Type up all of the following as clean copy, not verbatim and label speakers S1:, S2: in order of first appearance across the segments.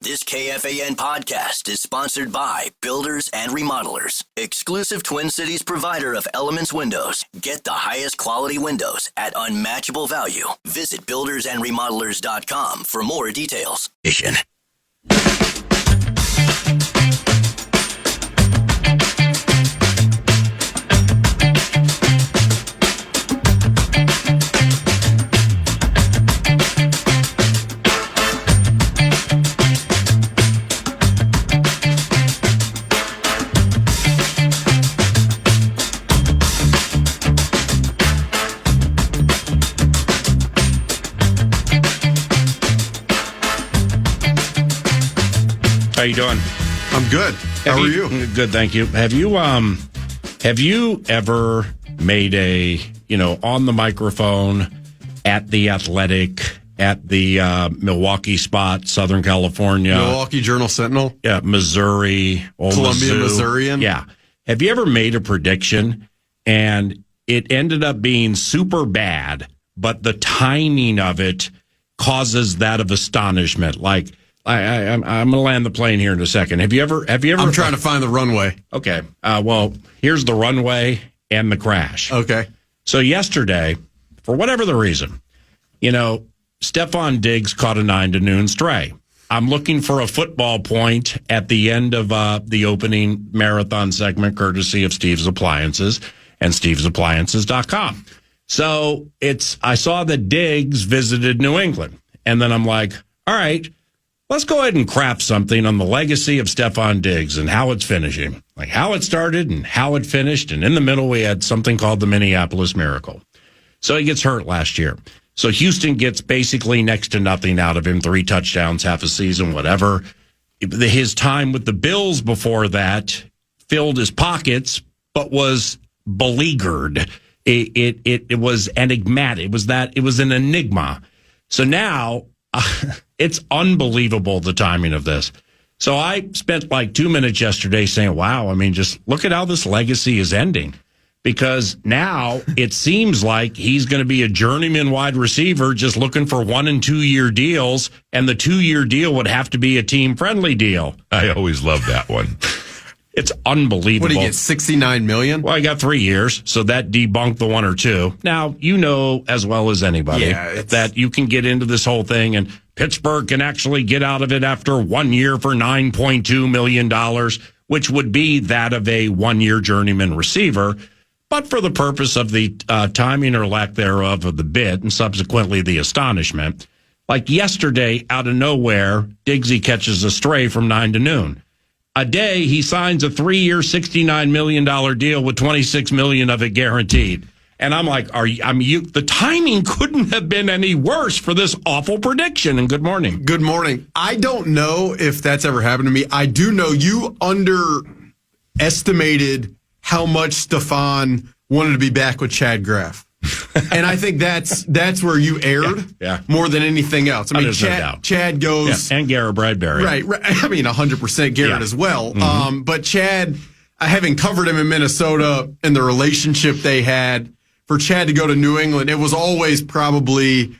S1: This KFAN podcast is sponsored by Builders and Remodelers, exclusive Twin Cities provider of Elements Windows. Get the highest quality windows at unmatchable value. Visit buildersandremodelers.com for more details.
S2: How you doing?
S3: I'm good. How are you?
S2: Good, thank you. Have you ever made a, on the microphone at the Athletic, at the Milwaukee spot, Southern California,
S3: Milwaukee Journal-Sentinel?
S2: Yeah, Missouri,
S3: Columbia, Missourian?
S2: Yeah. Have you ever made a prediction and it ended up being super bad, but the timing of it causes that of astonishment? Like, I'm going to land the plane here in a second. Have you ever?
S3: I'm trying to find the runway.
S2: Okay. Well, here's the runway and the crash.
S3: Okay.
S2: So yesterday, for whatever the reason, Stephon Diggs caught a 9 to noon stray. I'm looking for a football point at the end of the opening marathon segment, courtesy of Steve's Appliances and stevesappliances.com. So I saw that Diggs visited New England, and then I'm like, all right, let's go ahead and craft something on the legacy of Stephon Diggs and how it's finishing, like how it started and how it finished. And in the middle, we had something called the Minneapolis Miracle. So he gets hurt last year. So Houston gets basically next to nothing out of him, 3 touchdowns, half a season, whatever. His time with the Bills before that filled his pockets, but was beleaguered. It was enigmatic. It was an enigma. So now it's unbelievable, the timing of this. So I spent like 2 minutes yesterday saying, wow, just look at how this legacy is ending. Because now it seems like he's going to be a journeyman wide receiver just looking for 1 and 2 year deals. And the 2-year deal would have to be a team friendly deal.
S4: I always love that one.
S2: It's unbelievable.
S3: What, do you get, $69 million?
S2: Well, I got 3 years, so that debunked the 1 or 2. Now, as well as anybody that you can get into this whole thing, and Pittsburgh can actually get out of it after 1 year for $9.2 million, which would be that of a 1-year journeyman receiver. But for the purpose of the timing or lack thereof of the bid and subsequently the astonishment, like yesterday, out of nowhere, Diggsy catches a stray from 9 to noon. A day, he signs a 3-year, $69 million deal with $26 million of it guaranteed. And I'm like, the timing couldn't have been any worse for this awful prediction. And good morning.
S3: Good morning. I don't know if that's ever happened to me. I do know you underestimated how much Stephon wanted to be back with Chad Graff. And I think that's where you erred more than anything else. Chad goes...
S2: Yeah. And Garrett Bradbury.
S3: Right. 100% Garrett as well.
S2: Mm-hmm.
S3: But Chad, having covered him in Minnesota and the relationship they had, for Chad to go to New England, it was always probably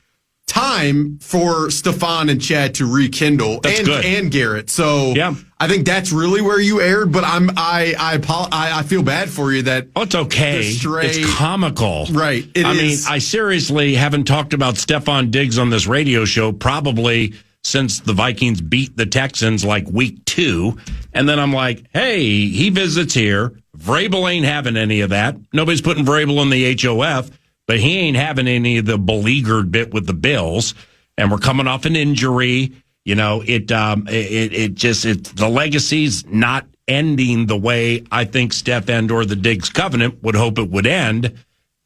S3: time for Stephon and Chad to rekindle.
S2: That's good.
S3: And Garrett. So I think that's really where you erred, but I feel bad for you that...
S2: Oh, it's okay. It's comical.
S3: Right.
S2: I seriously haven't talked about Stephon Diggs on this radio show probably since the Vikings beat the Texans like week 2. And then I'm like, hey, he visits here. Vrabel ain't having any of that. Nobody's putting Vrabel in the HOF, but he ain't having any of the beleaguered bit with the Bills. And we're coming off an injury. The legacy's not ending the way I think Steph and or the Diggs covenant would hope it would end.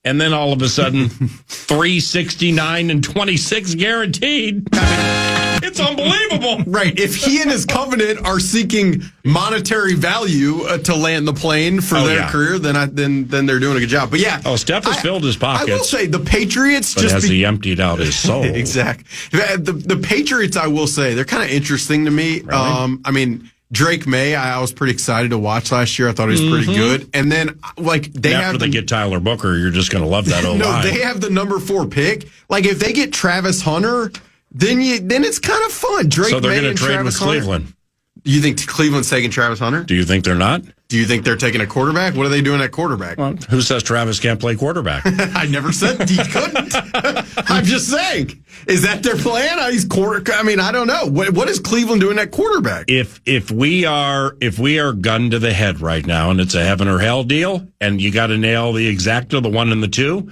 S2: And then all of a sudden, 369 and 26 guaranteed. It's unbelievable.
S3: Right. If he and his covenant are seeking monetary value to land the plane for their career, then they're doing a good job. But
S2: Steph has filled his pockets.
S3: I will say the Patriots
S2: he emptied out his soul.
S3: Exactly. The Patriots, I will say, they're kind of interesting to me.
S2: Really?
S3: Drake May, I was pretty excited to watch last year. I thought he was pretty good. And then,
S2: after they get Tyler Booker, you're just going to love that O-line.
S3: No, they have the number 4 pick. If they get Travis Hunter, then it's kind of fun. Drake
S2: So they're
S3: May
S2: going to
S3: and
S2: trade
S3: Travis
S2: with
S3: Hunter.
S2: Cleveland.
S3: Do you think Cleveland's taking Travis Hunter?
S2: Do you think they're not?
S3: Do you think they're taking a quarterback? What are they doing at quarterback?
S2: Well, who says Travis can't play quarterback?
S3: I never said he couldn't. I'm just saying. Is that their plan? I don't know. What is Cleveland doing at quarterback?
S2: If we are gunned to the head right now, and it's a heaven or hell deal, and you got to nail the exacta, the 1 and the 2,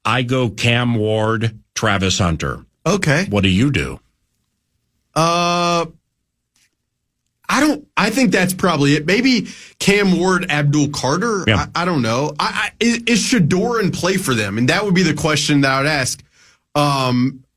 S2: I go Cam Ward, Travis Hunter.
S3: Okay.
S2: What do you do?
S3: I think that's probably it. Maybe Cam Ward, Abdul Carter.
S2: Yeah.
S3: I don't know. Is Shador in play for them? And that would be the question that I would ask.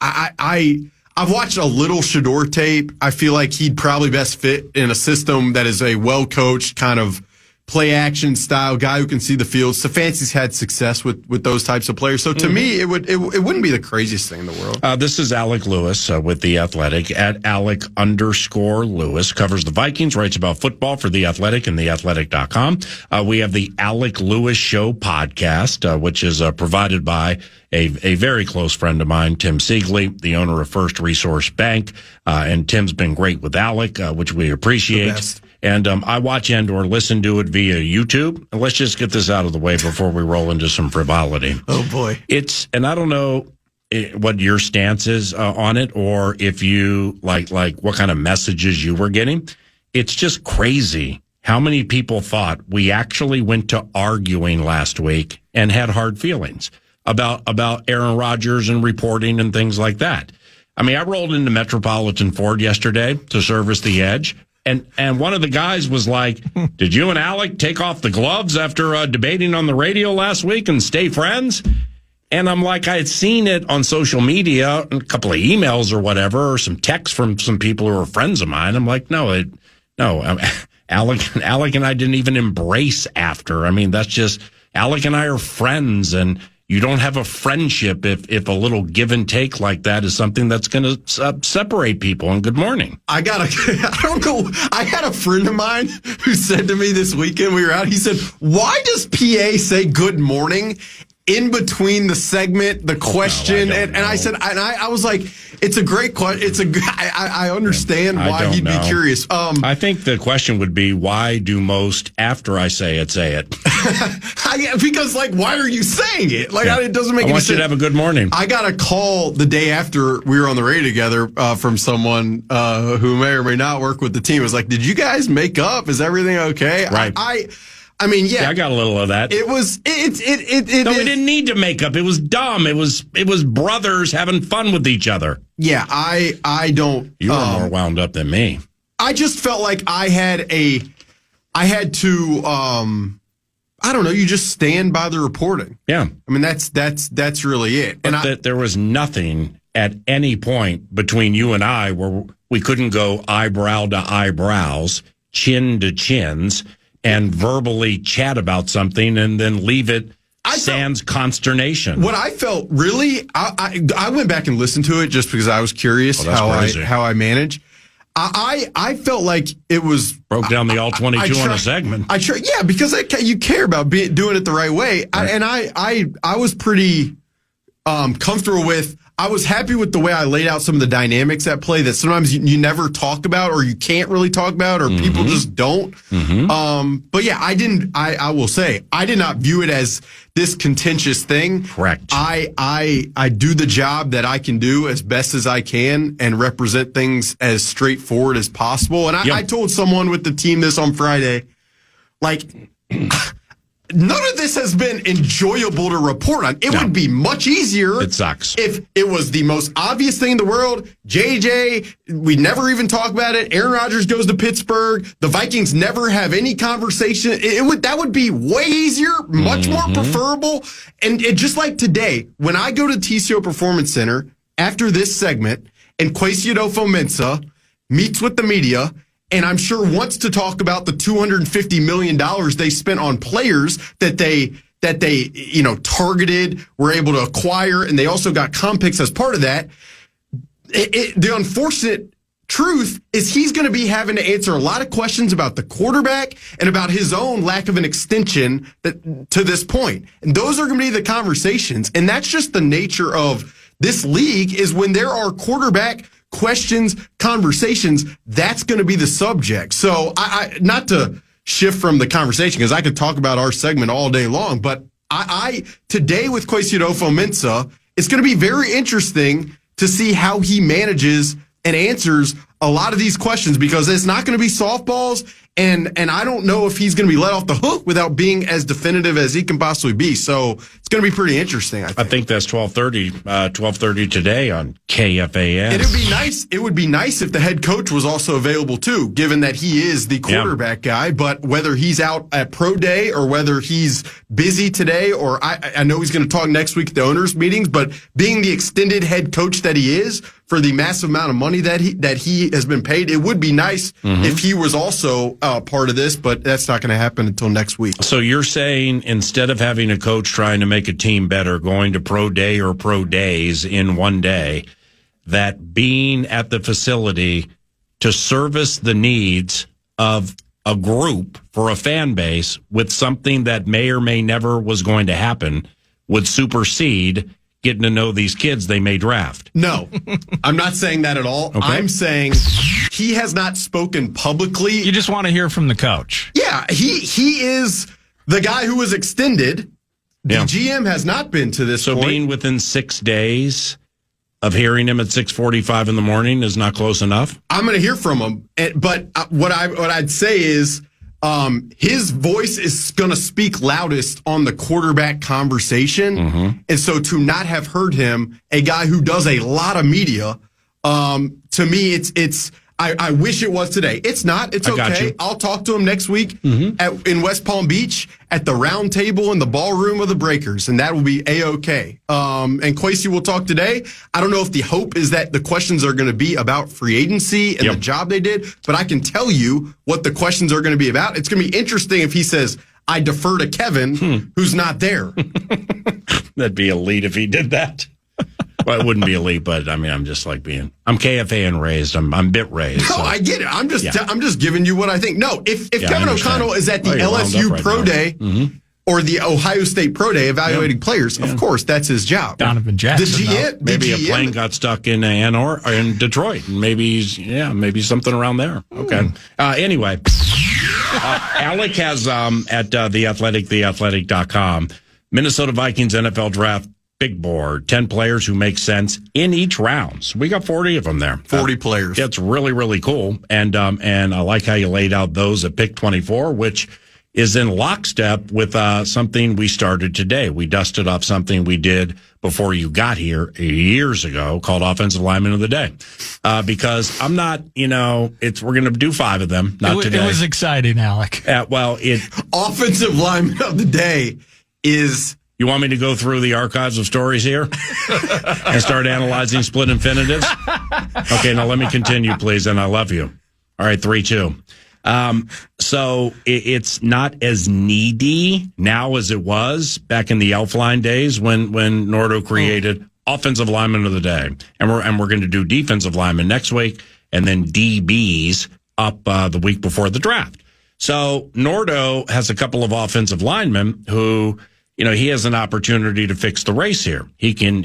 S3: I've watched a little Shador tape. I feel like he'd probably best fit in a system that is a well-coached kind of play action style guy who can see the field. Stefanski's had success with those types of players. So to me, it wouldn't be the craziest thing in the world.
S2: This is Alec Lewis with The Athletic at Alec_Lewis. Covers the Vikings, writes about football for The Athletic and theathletic.com. We have the Alec Lewis Show podcast, which is provided by a very close friend of mine, Tim Siegley, the owner of First Resource Bank. And Tim's been great with Alec, which we appreciate. And I watch and or listen to it via YouTube. And let's just get this out of the way before we roll into some frivolity.
S3: Oh, boy.
S2: And I don't know what your stance is on it, or if you like what kind of messages you were getting. It's just crazy how many people thought we actually went to arguing last week and had hard feelings about Aaron Rodgers and reporting and things like that. I mean, I rolled into Metropolitan Ford yesterday to service the Edge. And one of the guys was like, did you and Alec take off the gloves after debating on the radio last week and stay friends? And I'm like, I had seen it on social media, a couple of emails or whatever, or some texts from some people who are friends of mine. I'm like, no, Alec and I didn't even embrace after. I mean, that's just, Alec and I are friends, and you don't have a friendship if a little give and take like that is something that's going to separate people. And good morning. I
S3: don't know. I had a friend of mine who said to me this weekend, we were out, he said, why does PA say good morning in between the segment, the question? And I said, and I was like, it's a great question. I understand why he'd be curious.
S2: I think the question would be, why do most after I say it?
S3: Because why are you saying it? It doesn't make any sense.
S2: I want you to have a good morning. I
S3: got a call the day after we were on the radio together from someone who may or may not work with the team. It was like, did you guys make up? Is everything okay?
S2: Right.
S3: I mean, yeah,
S2: I got a little of that.
S3: It was. No,
S2: we didn't need to make up. It was dumb. It was brothers having fun with each other.
S3: Yeah, I don't.
S2: You were more wound up than me.
S3: I just felt like I had to. I don't know. You just stand by the reporting.
S2: Yeah.
S3: I mean, that's really it.
S2: But there was nothing at any point between you and I where we couldn't go eyebrow to eyebrows, chin to chins, and verbally chat about something and then leave it sans consternation.
S3: What I felt really, I went back and listened to it just because I was curious how I manage. I felt like it was
S2: broke down the all 22 on a segment.
S3: Yeah, because you care about doing it the right way. Right. I was pretty comfortable with. I was happy with the way I laid out some of the dynamics at play that sometimes you never talk about, or you can't really talk about, or people just don't. But yeah, I will say, I did not view it as this contentious thing.
S2: Correct.
S3: I do the job that I can do as best as I can and represent things as straightforward as possible. And I told someone with the team this on Friday, none of this has been enjoyable to report on. It would be much easier.
S2: It sucks. If
S3: it was the most obvious thing in the world. JJ, we never even talk about it. Aaron Rodgers goes to Pittsburgh. The Vikings never have any conversation. That would be way easier, much more preferable. And just like today, when I go to TCO Performance Center after this segment and Kwesi Adofo-Mensah meets with the media, and I'm sure wants to talk about the $250 million they spent on players that they targeted, were able to acquire, and they also got comp picks as part of that. The unfortunate truth is he's going to be having to answer a lot of questions about the quarterback and about his own lack of an extension to this point. And those are going to be the conversations. And that's just the nature of this league is when there are quarterback questions, conversations, that's going to be the subject. So I not to shift from the conversation, because I could talk about our segment all day long, but I today with Kwesi Adofo-Mensah, it's going to be very interesting to see how he manages and answers a lot of these questions, because it's not going to be softballs, and I don't know if he's going to be let off the hook without being as definitive as he can possibly be. So it's going to be pretty interesting, I think
S2: that's 12:30 today on KFAN.
S3: And it would be nice if the head coach was also available too, given that he is the quarterback guy. But whether he's out at pro day or whether he's busy today, or I know he's going to talk next week at the owners' meetings, but being the extended head coach that he is, for the massive amount of money that he has been paid, it would be nice if he was also part of this, but that's not going to happen until next week.
S2: So you're saying instead of having a coach trying to make a team better, going to pro day or pro days in one day, that being at the facility to service the needs of a group for a fan base with something that may or may never was going to happen would supersede getting to know these kids they may draft.
S3: No, I'm not saying that at all. Okay. I'm saying he has not spoken publicly.
S4: You just want to hear from the coach.
S3: Yeah, he is the guy who was extended. The GM has not been to this point.
S2: So being within 6 days of hearing him at 6:45 in the morning is not close enough?
S3: I'm going to hear from him. But what I'd say is his voice is going to speak loudest on the quarterback conversation. And so to not have heard him, a guy who does a lot of media, to me, I wish it was today. It's not. It's okay. I'll talk to him next week in West Palm Beach at the round table in the ballroom of the Breakers, and that will be A-OK. And Kwesi will talk today. I don't know if the hope is that the questions are going to be about free agency and the job they did, but I can tell you what the questions are going to be about. It's going to be interesting if he says, I defer to Kevin, who's not there.
S2: That'd be elite if he did that. Well, it wouldn't be elite, but I mean, I'm KFAN raised. I'm bit raised.
S3: No, so. I get it. I'm just giving you what I think. No, if Kevin O'Connell is at the LSU Pro Day or the Ohio State Pro Day evaluating players, of course, that's his job.
S4: Donovan Jackson.
S2: Maybe a plane got stuck in in Detroit, and maybe something around there. Okay. Anyway, Alec has at The Athletic, theathletic.com, Minnesota Vikings NFL Draft Big board, 10 players who make sense in each round. So we got 40 of them there.
S3: 40 players.
S2: It's really, really cool. And I like how you laid out those at pick 24, which is in lockstep with something we started today. We dusted off something we did before you got here years ago called Offensive Lineman of the Day. Because I'm not, we're going to do 5 of them. Not today.
S4: It was exciting, Alec.
S3: Offensive Lineman of the Day is...
S2: You want me to go through the archives of stories here and start analyzing split infinitives? Okay, now let me continue, please, and I love you. All right, 3-2. So it's not as needy now as it was back in the Elfline days when Nordo created Offensive Lineman of the Day. And we're going to do Defensive Lineman next week, and then DBs up the week before the draft. So Nordo has a couple of offensive linemen who... he has an opportunity to fix the race here. He can,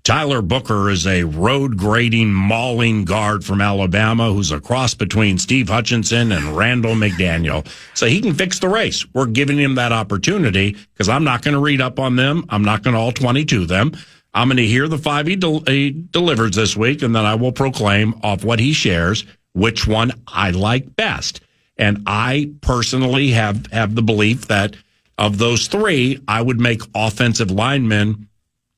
S2: Tyler Booker is a road grading, mauling guard from Alabama who's a cross between Steve Hutchinson and Randall McDaniel. So he can fix the race. We're giving him that opportunity because I'm not going to read up on them. I'm not going to all 22 them. I'm going to hear the 5 he delivers this week, and then I will proclaim off what he shares which one I like best. And I personally have the belief that of those 3, I would make offensive linemen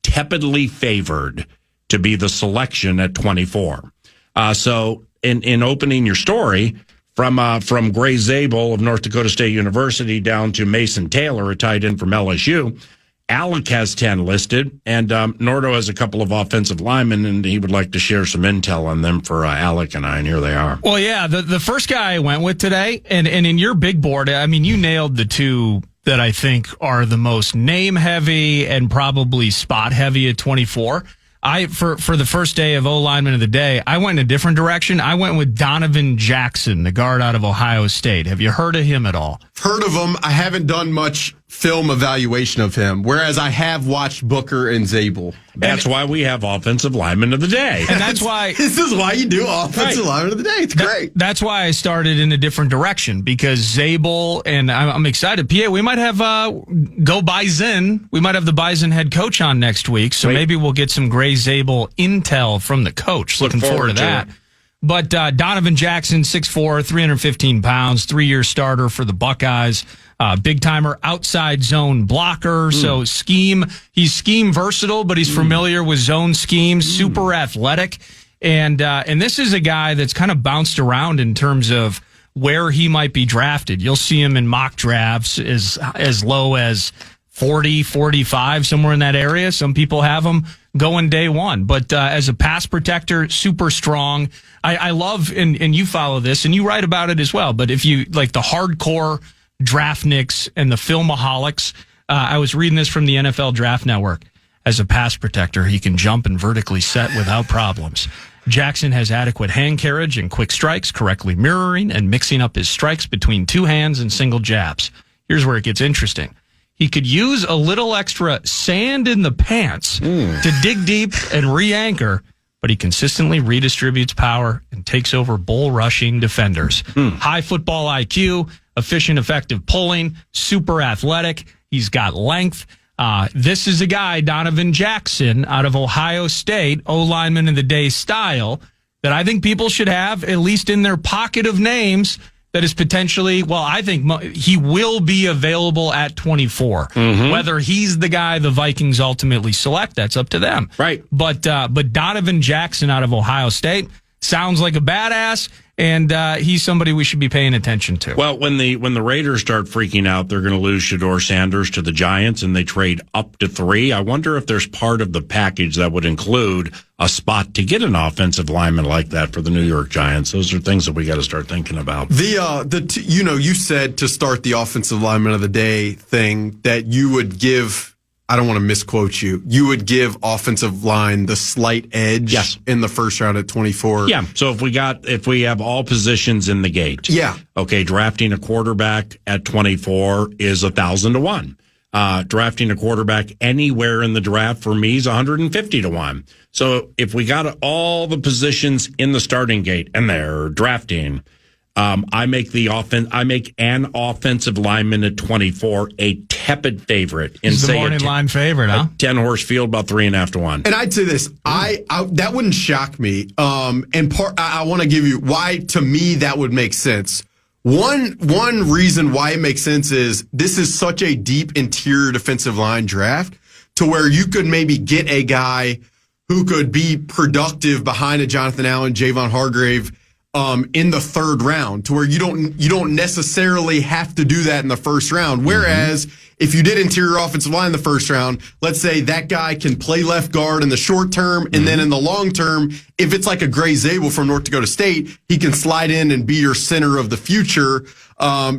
S2: tepidly favored to be the selection at 24. So in opening your story, from Gray Zabel of North Dakota State University down to Mason Taylor, a tight end from LSU, Alec has 10 listed, and Nordo has a couple of offensive linemen, and he would like to share some intel on them for Alec and I, and here they are.
S4: Well, yeah, the first guy I went with today, and in your big board, I mean, you nailed the 2 that I think are the most name heavy and probably spot heavy at 24. For the first day of O-Lineman of the Day, I went in a different direction. I went with Donovan Jackson, the guard out of Ohio State. Have you heard of him at all?
S3: Heard of him. I haven't done much film evaluation of him, whereas I have watched Booker and Zabel.
S2: That's why we have offensive lineman of the day.
S4: And that's why
S3: this is why you do offensive lineman of the day. It's great.
S4: That's why I started in a different direction, because Zabel, and I'm excited. PA, we might have Go Bison. We might have the Bison head coach on next week, so maybe we'll get some Gray Zabel intel from the coach. Looking forward to that. But Donovan Jackson, 6'4", 315 pounds, 3-year starter for the Buckeyes. Big timer, outside zone blocker. So he's scheme versatile, but he's familiar with zone schemes, super athletic. And this is a guy that's kind of bounced around in terms of where he might be drafted. You'll see him in mock drafts as low as 40, 45, somewhere in that area. Some people have him going day one. But as a pass protector, super strong. I love, and you follow this, and you write about it as well, but if you like the hardcore draftniks and the filmaholics, I was reading this from the NFL Draft Network. As a pass protector, he can jump and vertically set without problems. Jackson has adequate hand carriage and quick strikes, correctly mirroring and mixing up his strikes between two hands and single jabs. Here's where it gets interesting. He could use a little extra sand in the pants to dig deep and re-anchor, but he consistently redistributes power and takes over bull rushing defenders. High football IQ, efficient, effective pulling, super athletic. He's got length. This is a guy, Donovan Jackson, out of Ohio State, O-lineman of the day style, that I think people should have, at least in their pocket of names, that is potentially, well, I think he will be available at 24. Whether he's the guy the Vikings ultimately select, that's up to them.
S2: Right.
S4: But Donovan Jackson out of Ohio State sounds like a badass, and he's somebody we should be paying attention to.
S2: Well, when the Raiders start freaking out, they're going to lose Shedeur Sanders to the Giants, and they trade up to 3. I wonder if there's part of the package that would include a spot to get an offensive lineman like that for the New York Giants. Those are things that we got to start thinking about.
S3: You said to start the offensive lineman of the day thing that you would give. I don't want to misquote you. You would give offensive line the slight edge in the first round at 24.
S2: Yeah. So if we have all positions in the gate.
S3: Yeah.
S2: Okay. Drafting a quarterback at 24 is 1,000 to 1. Drafting a quarterback anywhere in the draft for me is 150 to 1. So if we got all the positions in the starting gate and they're drafting, I make an offensive lineman at 24 a tepid favorite.
S4: He's the morning line favorite, huh?
S2: 10-horse field, about 3.5 to 1.
S3: And I'd say this, I that wouldn't shock me. I want to give you why to me that would make sense. One reason why it makes sense is this is such a deep interior defensive line draft to where you could maybe get a guy who could be productive behind a Jonathan Allen, Javon Hargrave, in the third round, to where you don't necessarily have to do that in the first round. Whereas if you did interior offensive line in the first round, let's say that guy can play left guard in the short term, and then in the long term, if it's like a Gray Zabel from North Dakota State, he can slide in and be your center of the future,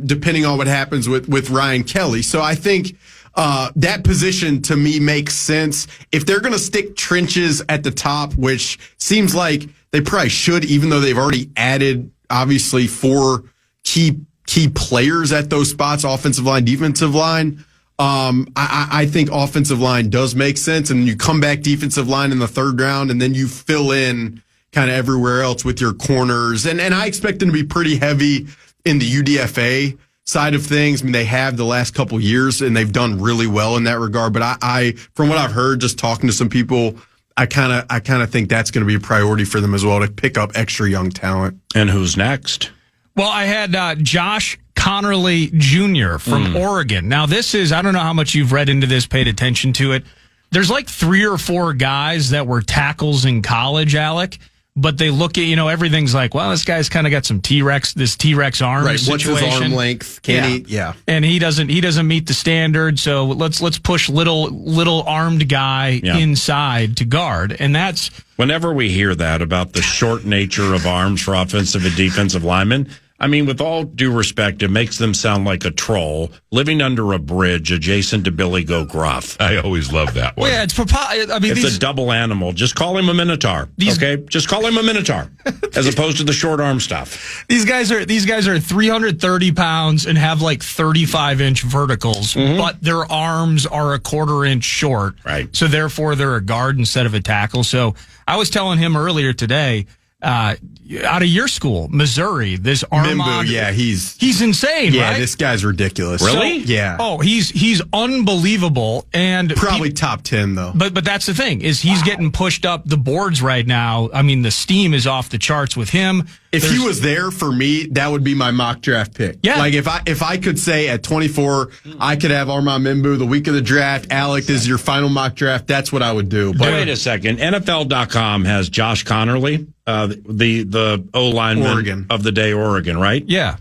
S3: depending on what happens with Ryan Kelly. So I think that position to me makes sense. If they're going to stick trenches at the top, which seems like they probably should, even though they've already added, obviously, 4 key players at those spots, offensive line, defensive line. I think offensive line does make sense. And you come back defensive line in the third round, and then you fill in kind of everywhere else with your corners. And I expect them to be pretty heavy in the UDFA side of things. I mean, they have the last couple years, and they've done really well in that regard. But I from what I've heard, just talking to some people, I kind of think that's going to be a priority for them as well, to pick up extra young talent.
S2: And who's next?
S4: Well, I had Josh Connerly Jr. from Oregon. Now, this is, I don't know how much you've read into this, paid attention to it. There's like 3 or 4 guys that were tackles in college, Alec, but they look at, everything's like, well, this guy's kind of got some T-Rex arm
S3: right.
S4: situation.
S3: What's his arm length? Can he? Yeah.
S4: And he doesn't meet the standard, so let's push little armed guy inside to guard. And that's
S2: whenever we hear that about the short nature of arms for offensive and defensive linemen, I mean, with all due respect, it makes them sound like a troll living under a bridge adjacent to Billy Go Gruff.
S5: I always love that one.
S4: Well, yeah,
S2: It's a double animal. Just call him a Minotaur. Okay? Just call him a Minotaur as opposed to the short arm stuff.
S4: These guys are 330 pounds and have like 35-inch verticals, but their arms are a quarter-inch short.
S2: Right.
S4: So therefore, they're a guard instead of a tackle. So I was telling him earlier today, out of your school, Missouri, this Armand.
S3: Mimbu, yeah,
S4: he's insane,
S3: yeah,
S4: right?
S3: this guy's ridiculous.
S2: Really?
S3: Yeah.
S4: Oh, he's unbelievable, and
S3: Probably top 10 though.
S4: But that's the thing is he's getting pushed up the boards right now. I mean, the steam is off the charts with him.
S3: If he was there for me, that would be my mock draft pick.
S4: Yeah.
S3: Like if I could say at 24, I could have Armand Mimbu the week of the draft. Alec, this is your final mock draft. That's what I would do. But
S2: Wait a second. NFL.com has Josh Connerly, the O-lineman of the day, Oregon, right?
S4: Yeah.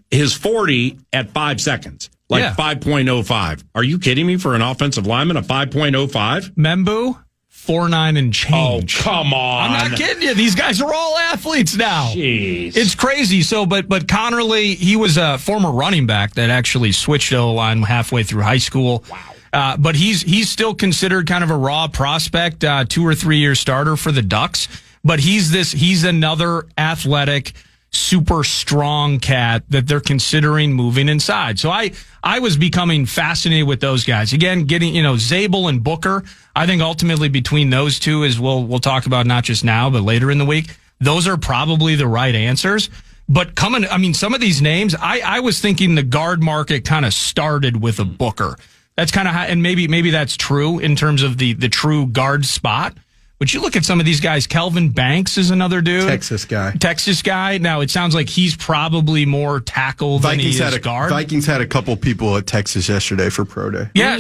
S2: His 40 at 5 seconds, like 5.05. Are you kidding me for an offensive lineman, a 5.05?
S4: Membu, 4.9 and change.
S2: Oh, come on.
S4: I'm not kidding you. These guys are all athletes now.
S2: Jeez.
S4: It's crazy. So, but Connerly, he was a former running back that actually switched to O-line halfway through high school. Wow. But he's still considered kind of a raw prospect, 2 or 3 year starter for the Ducks. But he's another athletic, super strong cat that they're considering moving inside. So I was becoming fascinated with those guys. Again, getting, Zabel and Booker. I think ultimately between those two, as we'll talk about not just now, but later in the week, those are probably the right answers. But some of these names, I was thinking the guard market kind of started with a Booker. That's kind of how, and maybe that's true in terms of the true guard spot. But you look at some of these guys. Kelvin Banks is another dude.
S3: Texas guy. Now, it sounds like he's probably more tackle than he is guard. Vikings had a couple people at Texas yesterday for Pro Day.
S4: Yeah,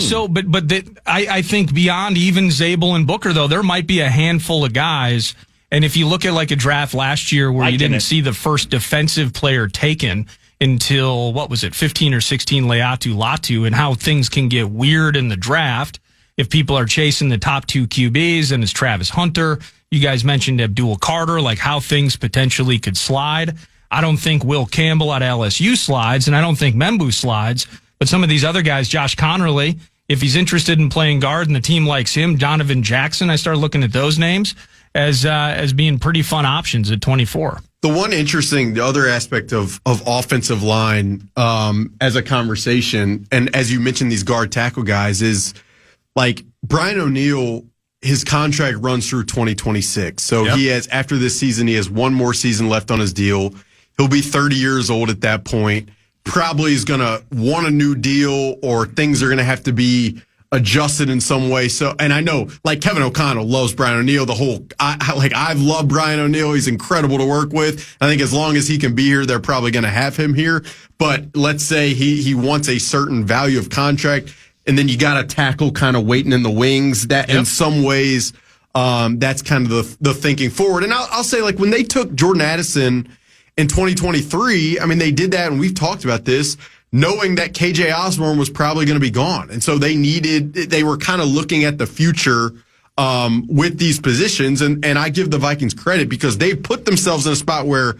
S4: I think beyond even Zabel and Booker, though, there might be a handful of guys. And if you look at like a draft last year where you didn't see the first defensive player taken until, 15 or 16, Leatu Latu, and how things can get weird in the draft. If people are chasing the top 2 QBs, and it's Travis Hunter. You guys mentioned Abdul Carter, like how things potentially could slide. I don't think Will Campbell at LSU slides, and I don't think Membu slides. But some of these other guys, Josh Connerly, if he's interested in playing guard and the team likes him, Donovan Jackson, I started looking at those names as being pretty fun options at 24.
S3: The other aspect of offensive line as a conversation, and as you mentioned, these guard tackle guys is, like Brian O'Neill, his contract runs through 2026. So he has, after this season, he has one more season left on his deal. He'll be 30 years old at that point. Probably is going to want a new deal, or things are going to have to be adjusted in some way. So, and I know, like Kevin O'Connell loves Brian O'Neill. I've loved Brian O'Neill. He's incredible to work with. I think as long as he can be here, they're probably going to have him here. But let's say he wants a certain value of contract. And then you got a tackle kind of waiting in the wings. That in some ways, that's kind of the thinking forward. And I'll say, like, when they took Jordan Addison in 2023, I mean, they did that, and we've talked about this, knowing that KJ Osborne was probably going to be gone. And so they were kind of looking at the future with these positions. And I give the Vikings credit because they've put themselves in a spot where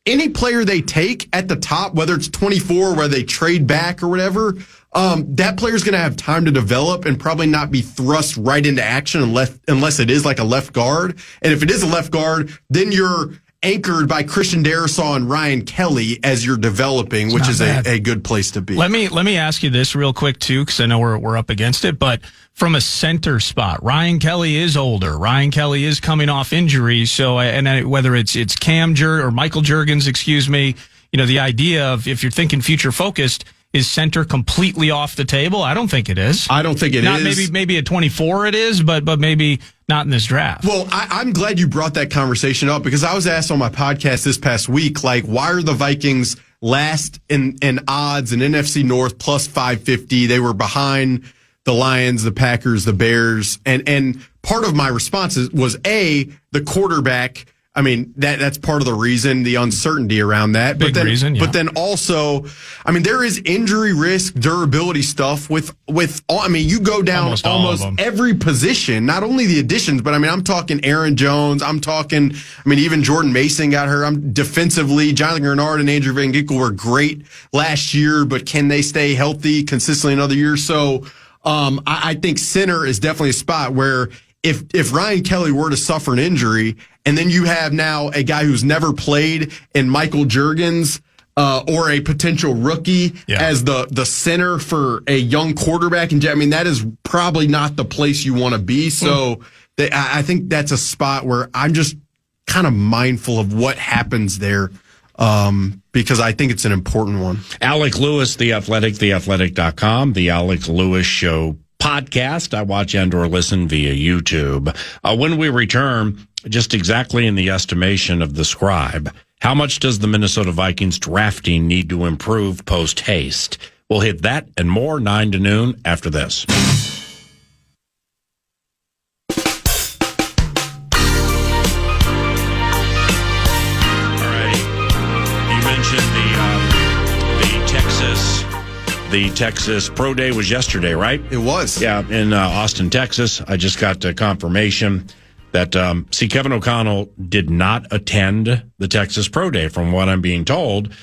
S3: any player they take at the top, whether it's 24, whether they trade back or whatever, that player's going to have time to develop and probably not be thrust right into action unless it is like a left guard. And if it is a left guard, then you're anchored by Christian Darrisaw and Ryan Kelly as you're developing, which is a good place to be.
S4: Let me ask you this real quick too, because I know we're up against it. But from a center spot, Ryan Kelly is older. Ryan Kelly is coming off injury. So, whether it's Michael Juergens, excuse me, the idea of, if you're thinking future focused, is center completely off the table? I don't think it is.
S3: I don't think it is.
S4: Maybe at 24 it is, but maybe not in this draft.
S3: Well, I'm glad you brought that conversation up, because I was asked on my podcast this past week, like, why are the Vikings last in odds in NFC North plus 550? They were behind the Lions, the Packers, the Bears. And part of my response was, the quarterback I mean, that's part of the reason, the uncertainty around that.
S4: Big reason, yeah.
S3: But then also, I mean, there is injury risk, durability stuff with all, I mean, you go down almost every position, not only the additions, but I mean, I'm talking Aaron Jones. I'm talking, I mean, even Jordan Mason got hurt. I'm defensively, Jonathan Grenard and Andrew Van Ginkel were great last year, but can they stay healthy consistently another year? So, I think center is definitely a spot where if Ryan Kelly were to suffer an injury, and then you have now a guy who's never played in Michael Juergens, or a potential rookie as the center for a young quarterback, and I mean, that is probably not the place you want to be. So I think that's a spot where I'm just kind of mindful of what happens there. Because I think it's an important one.
S2: Alec Lewis, The Athletic, theathletic.com, the Alec Lewis Show podcast. I watch and or listen via YouTube. When we return, just exactly in the estimation of the scribe, how much does the Minnesota Vikings drafting need to improve post-haste? We'll hit that and more 9 to noon after this. The Texas Pro Day was yesterday, right?
S3: It was.
S2: Yeah, in Austin, Texas. I just got confirmation that, Kevin O'Connell did not attend the Texas Pro Day, from what I'm being told,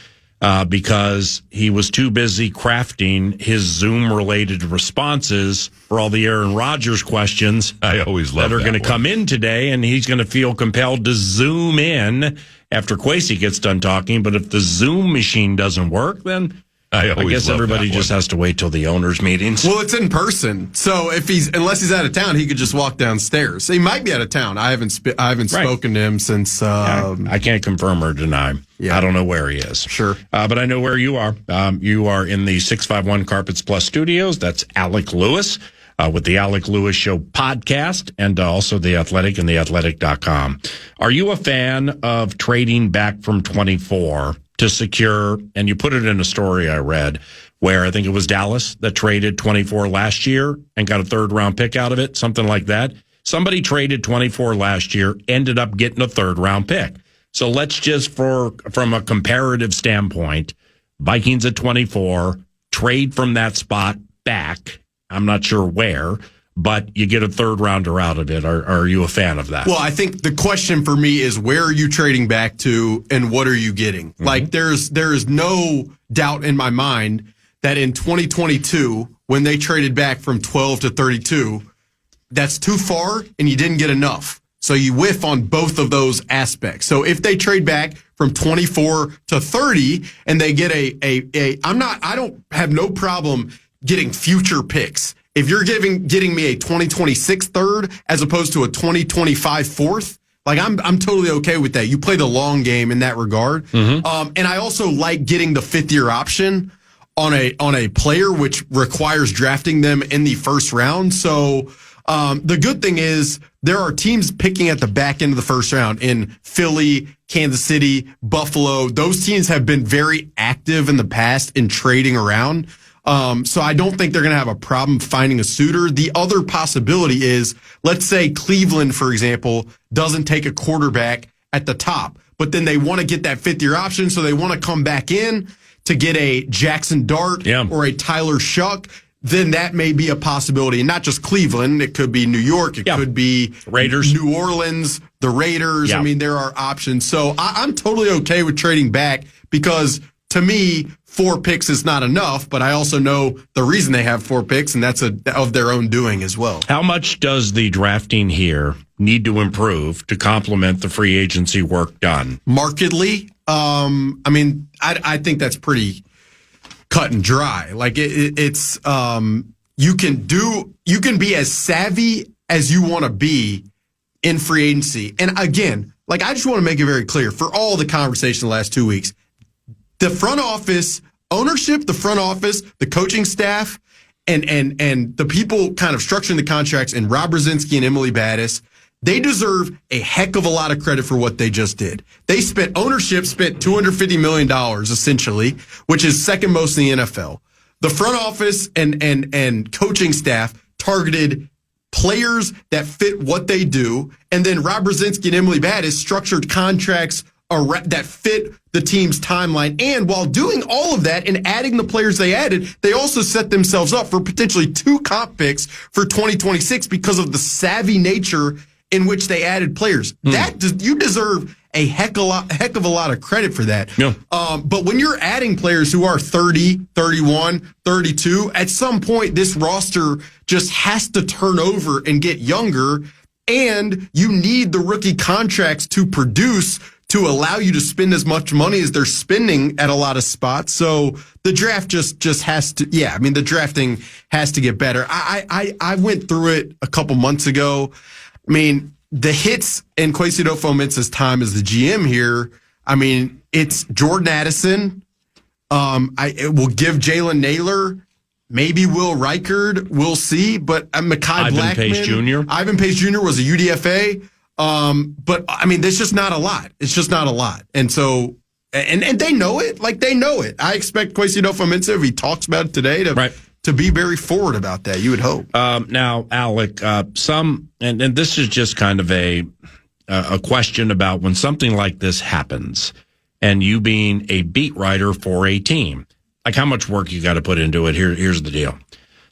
S2: because he was too busy crafting his Zoom-related responses for all the Aaron Rodgers questions
S5: I always love
S2: that are going to come in today, and he's going to feel compelled to Zoom in after Kwesi gets done talking. But if the Zoom machine doesn't work, then I guess everybody just has to wait till the owners' meetings.
S3: Well, it's in person, so unless he's out of town, he could just walk downstairs. He might be out of town. I haven't spoken to him since.
S2: I can't confirm or deny. Yeah. I don't know where he is.
S3: Sure,
S2: but I know where you are. You are in the 651 Carpets Plus studios. That's Alec Lewis with the Alec Lewis Show podcast, and also The Athletic and theathletic.com. Are you a fan of trading back from 24? To secure, and you put it in a story I read where I think it was Dallas that traded 24 last year and got a 3rd round pick out of it, something like that. Somebody traded 24 last year, ended up getting a 3rd round pick. So let's just, from a comparative standpoint, Vikings at 24, trade from that spot back. I'm not sure where, but you get a 3rd rounder out of it. Are you a fan of that?
S3: Well, I think the question for me is, where are you trading back to and what are you getting? Mm-hmm. Like, there is no doubt in my mind that in 2022, when they traded back from 12 to 32, that's too far and you didn't get enough. So you whiff on both of those aspects. So if they trade back from 24 to 30 and they get I don't have no problem getting future picks. If you're getting me a 2026 third as opposed to a 2025 fourth, like I'm totally okay with that. You play the long game in that regard. Mm-hmm. And I also like getting the 5th-year option on a player, which requires drafting them in the 1st round. So the good thing is there are teams picking at the back end of the 1st round in Philly, Kansas City, Buffalo. Those teams have been very active in the past in trading around. So I don't think they're going to have a problem finding a suitor. The other possibility is, let's say Cleveland, for example, doesn't take a quarterback at the top, but then they want to get that 5th-year option, so they want to come back in to get a Jackson Dart or a Tyler Shuck. Then that may be a possibility. And not just Cleveland. It could be New York. It could be
S2: Raiders,
S3: New Orleans, the Raiders. I mean, there are options. So I'm totally okay with trading back because, to me, 4 picks is not enough, but I also know the reason they have 4 picks, and that's of their own doing as well.
S2: How much does the drafting here need to improve to complement the free agency work done?
S3: Markedly. I mean, I think that's pretty cut and dry. Like it's you can be as savvy as you want to be in free agency. And again, like, I just want to make it very clear for all the conversation the last 2 weeks. The front office ownership, the front office, the coaching staff, and the people kind of structuring the contracts, and Rob Brzezinski and Emily Battis, they deserve a heck of a lot of credit for what they just did. Ownership spent $250 million essentially, which is 2nd most in the NFL. The front office and coaching staff targeted players that fit what they do. And then Rob Brzezinski and Emily Batt has structured contracts that fit the team's timeline. And while doing all of that and adding the players they added, they also set themselves up for potentially 2 comp picks for 2026 because of the savvy nature in which they added players. You deserve a heck of a lot of credit for that.
S2: Yeah.
S3: But when you're adding players who are 30, 31, 32, at some point this roster just has to turn over and get younger, and you need the rookie contracts to produce to allow you to spend as much money as they're spending at a lot of spots. So the draft just has to, the drafting has to get better. I went through it a couple months ago. I mean, the hits in Kwesi Adofo-Mensah's time as the GM here, I mean, it's Jordan Addison. It will give Jalen Naylor, maybe Will Reichard. We'll see. But Mekhi Blackman. Ivan Pace Jr. was a UDFA. But I mean, there's just not a lot. It's just not a lot. And so, and they know it. Like, they know it. I expect Kwesi Adofo-Mensah, if he talks about it today, to be very forward about that. You would hope.
S2: Now, Alec, and this is just kind of a question about when something like this happens and you being a beat writer for a team, like how much work you got to put into it. Here's the deal.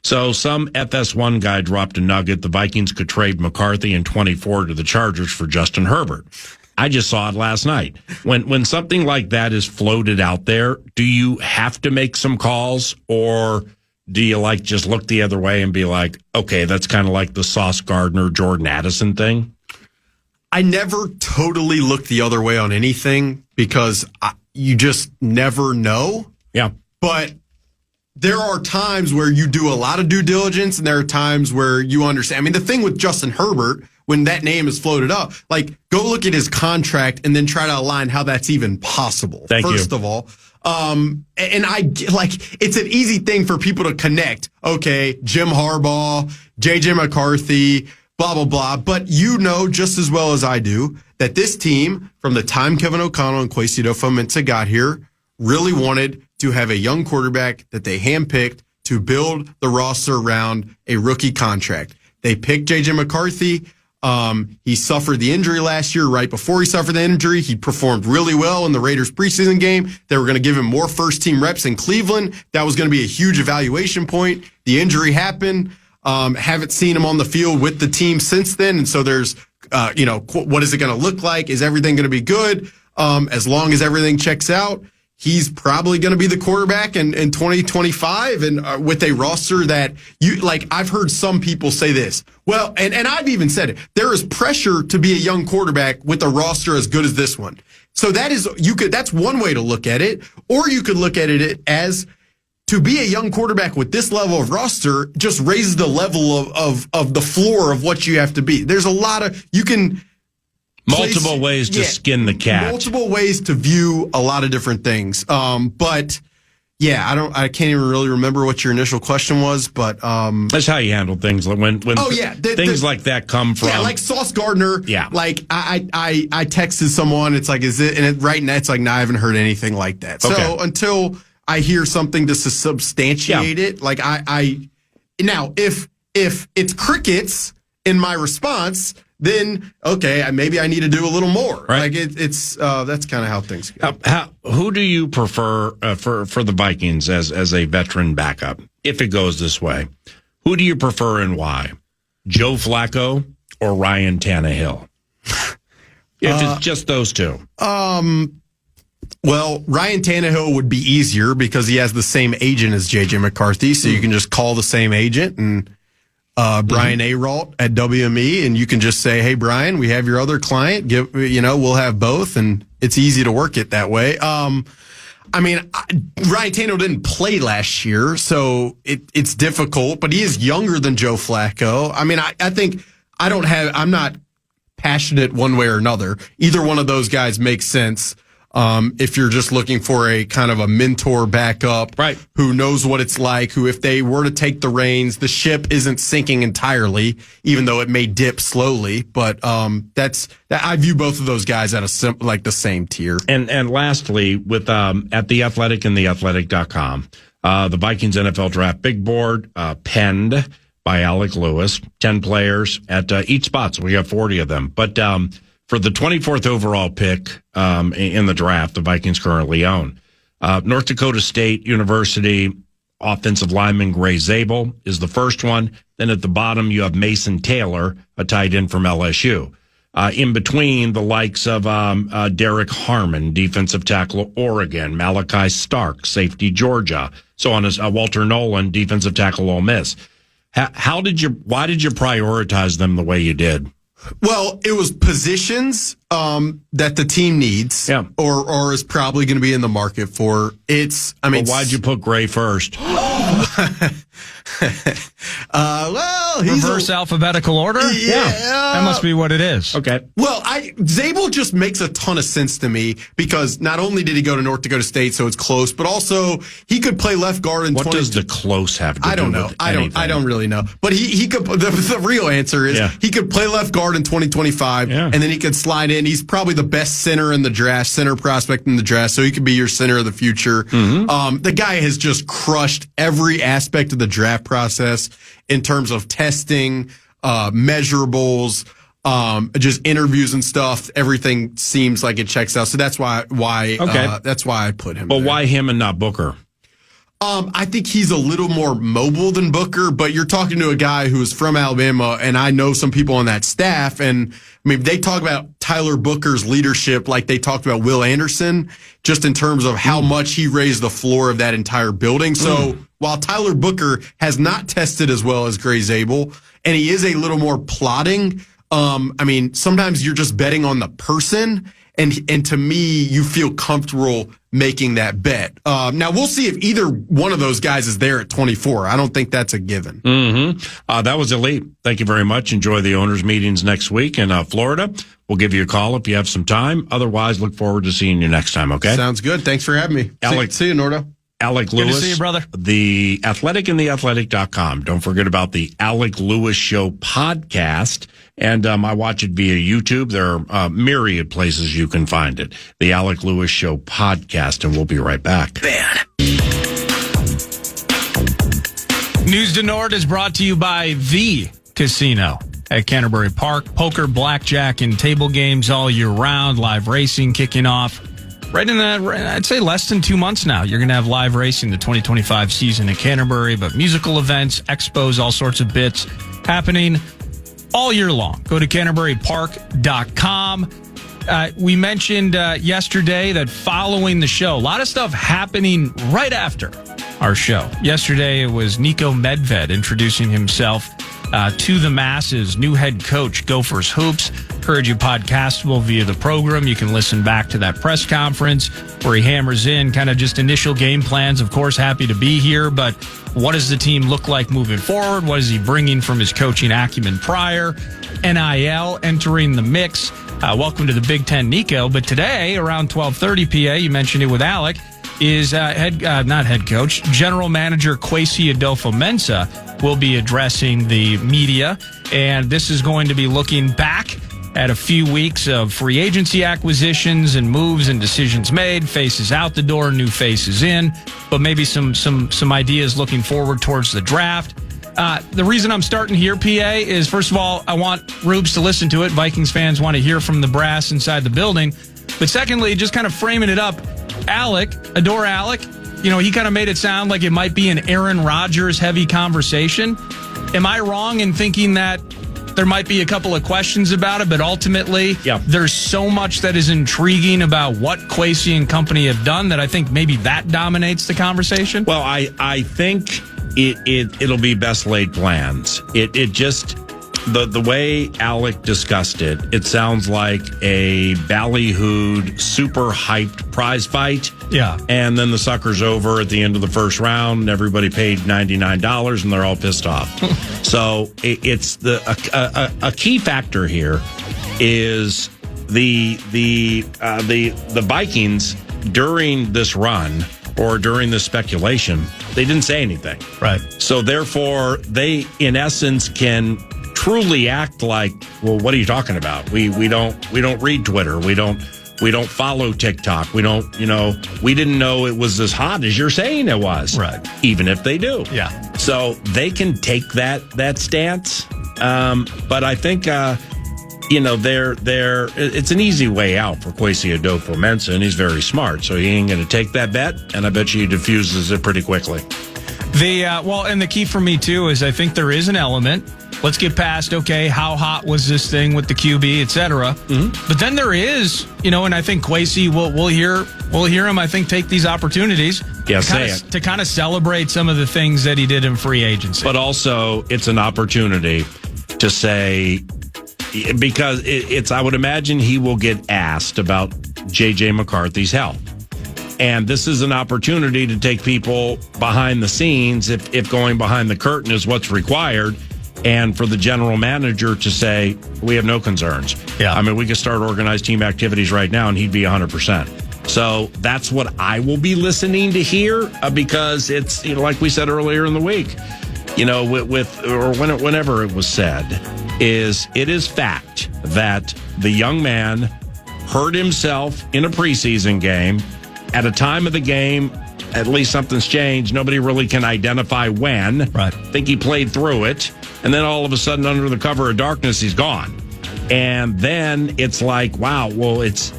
S2: So some FS1 guy dropped a nugget. The Vikings could trade McCarthy in 24 to the Chargers for Justin Herbert. I just saw it last night. When something like that is floated out there, do you have to make some calls, or do you just look the other way and be like, okay, that's kind of like the Sauce Gardner, Jordan Addison thing?
S3: I never totally look the other way on anything because you just never know.
S2: Yeah.
S3: But there are times where you do a lot of due diligence, and there are times where you understand. I mean, the thing with Justin Herbert, when that name is floated up, go look at his contract and then try to align how that's even possible. First of all. And it's an easy thing for people to connect. Okay, Jim Harbaugh, JJ McCarthy, blah, blah, blah. But you know just as well as I do that this team, from the time Kevin O'Connell and Kwesi Adofo-Mensah got here, really wanted to have a young quarterback that they handpicked to build the roster around a rookie contract. They picked JJ McCarthy. He suffered the injury last year. Right before he suffered the injury, he performed really well in the Raiders preseason game. They were going to give him more first-team reps in Cleveland. That was going to be a huge evaluation point. The injury happened. Haven't seen him on the field with the team since then. And so there's, what is it going to look like? Is everything going to be good? As long as everything checks out, he's probably going to be the quarterback in 2025, and with a roster that I've heard some people say this. Well, and I've even said it. There is pressure to be a young quarterback with a roster as good as this one. So that's one way to look at it, or you could look at it as to be a young quarterback with this level of roster just raises the level of the floor of what you have to be. There's a lot of,
S2: multiple ways to skin the cat.
S3: Multiple ways to view a lot of different things. But yeah, I can't even really remember what your initial question was, but
S2: that's how you handle things when things like that come from.
S3: Yeah, like Sauce Gardner.
S2: Yeah.
S3: Like I texted someone, it's like, is it, and right now it's like, no, I haven't heard anything like that. Okay. So until I hear something to substantiate it, like now if it's crickets in my response, then okay, maybe I need to do a little more.
S2: Right.
S3: Like it's that's kind of how things go.
S2: Who do you prefer for the Vikings as a veteran backup? If it goes this way, who do you prefer and why? Joe Flacco or Ryan Tannehill? If it's just those two.
S3: Well, Ryan Tannehill would be easier because he has the same agent as JJ McCarthy, so you can just call the same agent and Brian Aralt at WME, and you can just say, "Hey, Brian, we have your other client. We'll have both," and it's easy to work it that way. Ryan Tannehill didn't play last year, so it's difficult, but he is younger than Joe Flacco. I mean, I think I'm not passionate one way or another. Either one of those guys makes sense. If you're just looking for a kind of a mentor backup,
S2: right,
S3: who knows what it's like, who if they were to take the reins, the ship isn't sinking entirely, even though it may dip slowly. But I view both of those guys at the same tier.
S2: And lastly, with at The Athletic and theathletic.com, the Vikings NFL Draft Big Board penned by Alec Lewis, 10 players at each spot. So we got 40 of them. But for the 24th overall pick in the draft, the Vikings currently own, North Dakota State University offensive lineman Gray Zabel is the first one. Then at the bottom, you have Mason Taylor, a tight end from LSU. In between, the likes of Derek Harmon, defensive tackle Oregon, Malachi Stark, safety Georgia, so on as Walter Nolan, defensive tackle Ole Miss. Why did you prioritize them the way you did?
S3: Well, it was positions that the team needs, or is probably going to be in the market for.
S2: Why'd you put Gray first?
S3: He's
S4: reverse alphabetical order.
S3: Yeah,
S4: that must be what it is.
S2: Okay.
S3: Well, Zabel just makes a ton of sense to me because not only did he go to North Dakota State, so it's close, but also he could play left guard in.
S2: What does the close have to do?
S3: I don't know. I don't really know. But he could. The real answer is he could play left guard in 2025, and then he could slide in. He's probably the best center in the draft, center prospect in the draft, so he could be your center of the future. Mm-hmm. The guy has just crushed every aspect of the draft process in terms of testing, measurables, just interviews and stuff. Everything seems like it checks out. So that's why I put him.
S2: But
S3: there.
S2: why him and not Booker?
S3: I think he's a little more mobile than Booker, but you're talking to a guy who is from Alabama, and I know some people on that staff, and I mean, they talk about Tyler Booker's leadership like they talked about Will Anderson, just in terms of how much he raised the floor of that entire building. So while Tyler Booker has not tested as well as Gray Zabel, and he is a little more plodding, sometimes you're just betting on the person. And to me, you feel comfortable making that bet. Now, we'll see if either one of those guys is there at 24. I don't think that's a given.
S2: Mm-hmm. That was elite. Thank you very much. Enjoy the owners' meetings next week in Florida. We'll give you a call if you have some time. Otherwise, look forward to seeing you next time, okay?
S3: Sounds good. Thanks for having me. See you, Nordo.
S2: Alec Lewis.
S4: Good to see you, brother.
S2: The Athletic and theathletic.com. Don't forget about the Alec Lewis Show podcast. And I watch it via YouTube. There are myriad places you can find it. The Alec Lewis Show podcast, and we'll be right back.
S4: News to Nord is brought to you by The Casino at Canterbury Park. Poker, blackjack, and table games all year round. Live racing kicking off. Right in that, I'd say less than 2 months now, you're going to have live racing, the 2025 season at Canterbury, but musical events, expos, all sorts of bits happening all year long. Go to CanterburyPark.com. We mentioned yesterday that following the show, a lot of stuff happening right after our show. Yesterday, it was Nico Medved introducing himself to the masses, new head coach, Gophers Hoops. Encourage you podcastable via the program. You can listen back to that press conference where he hammers in kind of just initial game plans. Of course, happy to be here, but what does the team look like moving forward? What is he bringing from his coaching acumen prior? NIL entering the mix. Welcome to the Big Ten, Nico. But today, around 12:30 PA, you mentioned it with Alec, is not head coach, general manager Kwesi Adolfo-Mensah will be addressing the media. And this is going to be looking back at a few weeks of free agency acquisitions and moves and decisions made, faces out the door, new faces in, but maybe some ideas looking forward towards the draft. The reason I'm starting here, PA, is first of all, I want Rubes to listen to it. Vikings fans want to hear from the brass inside the building. But secondly, just kind of framing it up, Alec, adore Alec, he kind of made it sound like it might be an Aaron Rodgers heavy conversation. Am I wrong in thinking that there might be a couple of questions about it, but ultimately there's so much that is intriguing about what Kwesi and company have done that I think maybe that dominates the conversation?
S2: Well, I think it'll be best laid plans. It just, the way Alec discussed it, it sounds like a ballyhooed, super hyped prize fight.
S4: Yeah.
S2: And then the sucker's over at the end of the first round, and everybody paid $99 and they're all pissed off. So it's a key factor here is the Vikings during this run or during this speculation, they didn't say anything.
S4: Right.
S2: So therefore, they in essence can truly act like, well, what are you talking about? We don't read Twitter. We don't follow TikTok. We didn't know it was as hot as you're saying it was.
S4: Right.
S2: Even if they do.
S4: Yeah.
S2: So they can take that stance. But I think, it's an easy way out for Kwesi Adofo-Mensah, and he's very smart. So he ain't going to take that bet, and I bet you he diffuses it pretty quickly.
S4: And the key for me, too, is I think there is an element. Let's get past, okay, how hot was this thing with the QB, et cetera. Mm-hmm. But then there is, and I think Kwesi, we'll hear him, I think, take these opportunities to kind of celebrate some of the things that he did in free agency.
S2: But also, it's an opportunity to say, because I would imagine he will get asked about J.J. McCarthy's health. And this is an opportunity to take people behind the scenes, if going behind the curtain is what's required, and for the general manager to say, we have no concerns.
S4: Yeah.
S2: I mean, we could start organized team activities right now, and he'd be 100%. So that's what I will be listening to hear, because it's, like we said earlier in the week, whenever it was said, it is fact that the young man hurt himself in a preseason game. At a time of the game, at least something's changed. Nobody really can identify when.
S4: Right.
S2: I think he played through it. And then all of a sudden, under the cover of darkness, he's gone. And then it's like, wow, well, is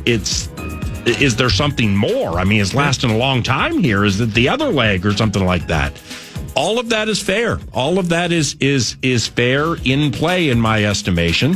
S2: there something more? I mean, it's lasting a long time here. Is it the other leg or something like that? All of that is fair. All of that is fair in play, in my estimation,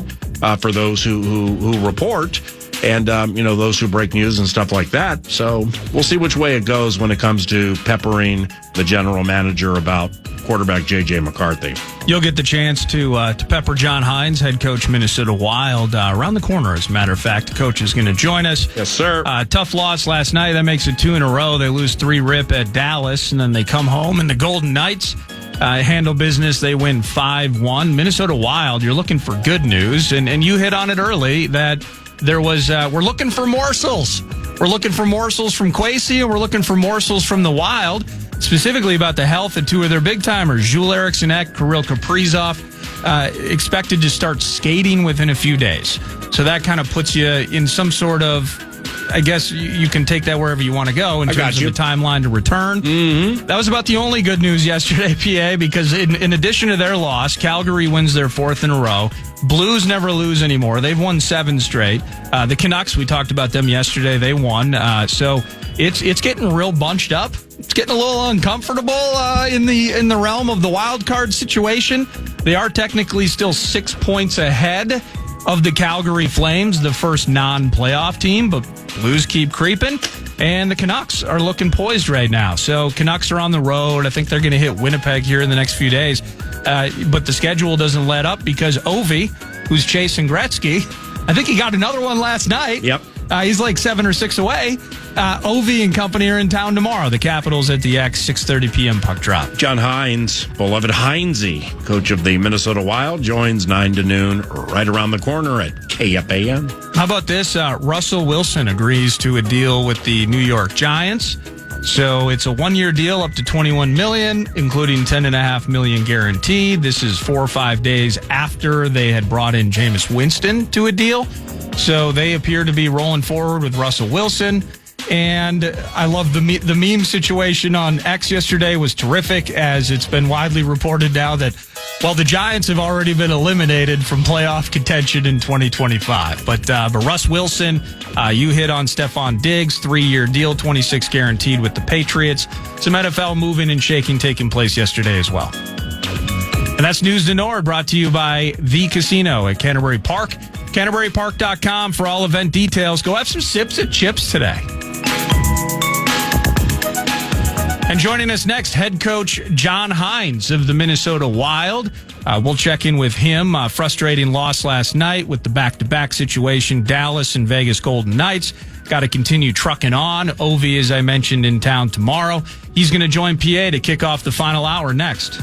S2: for those who report. And, those who break news and stuff like that. So we'll see which way it goes when it comes to peppering the general manager about quarterback J.J. McCarthy.
S4: You'll get the chance to pepper John Hines, head coach Minnesota Wild, around the corner. As a matter of fact, the coach is going to join us.
S2: Yes, sir.
S4: Tough loss last night. That makes it 2 in a row. They lose 3-rip at Dallas, and then they come home, and the Golden Knights handle business. They win 5-1. Minnesota Wild, you're looking for good news, and you hit on it early that there was, we're looking for morsels. We're looking for morsels from Kwesi, and we're looking for morsels from the Wild, specifically about the health of 2 of their big-timers, Jules Eriksson-Ek, Kirill Kaprizov, expected to start skating within a few days. So that kind of puts you in some sort of, I guess you can take that wherever you want to go in terms of the timeline to return. Mm-hmm. That was about the only good news yesterday, PA, because in addition to their loss, Calgary wins their 4th in a row. Blues never lose anymore. They've won 7 straight. The Canucks, we talked about them yesterday. They won. So it's getting real bunched up. It's getting a little uncomfortable in the realm of the wild card situation. They are technically still 6 points ahead of the Calgary Flames, the first non-playoff team, but Blues keep creeping, and the Canucks are looking poised right now. So Canucks are on the road. I think they're going to hit Winnipeg here in the next few days. But the schedule doesn't let up because Ovi, who's chasing Gretzky, I think he got another one last night.
S2: Yep.
S4: He's like 7 or 6 away. Ovi and company are in town tomorrow. The Capitals at the X, 6:30 p.m. puck drop.
S2: John Hines, beloved Hinesy, coach of the Minnesota Wild, joins 9 to noon right around the corner at KFAN.
S4: How about this? Russell Wilson agrees to a deal with the New York Giants. So it's a 1-year deal up to $21 million, including $10.5 million guaranteed. This is 4 or 5 days after they had brought in Jameis Winston to a deal. So they appear to be rolling forward with Russell Wilson. And I love the meme situation on X yesterday was terrific, as it's been widely reported now that, well, the Giants have already been eliminated from playoff contention in 2025. But Russ Wilson, you hit on Stephon Diggs, 3-year deal, 26 guaranteed with the Patriots. Some NFL moving and shaking taking place yesterday as well. And that's News to Nord, brought to you by The Casino at Canterbury Park. CanterburyPark.com for all event details. Go have some sips at Chips today. And joining us next, head coach John Hines of the Minnesota Wild. We'll check in with him. Frustrating loss last night with the back-to-back situation. Dallas and Vegas Golden Knights got to continue trucking on. Ovi, as I mentioned, in town tomorrow. He's going to join PA to kick off the final hour next.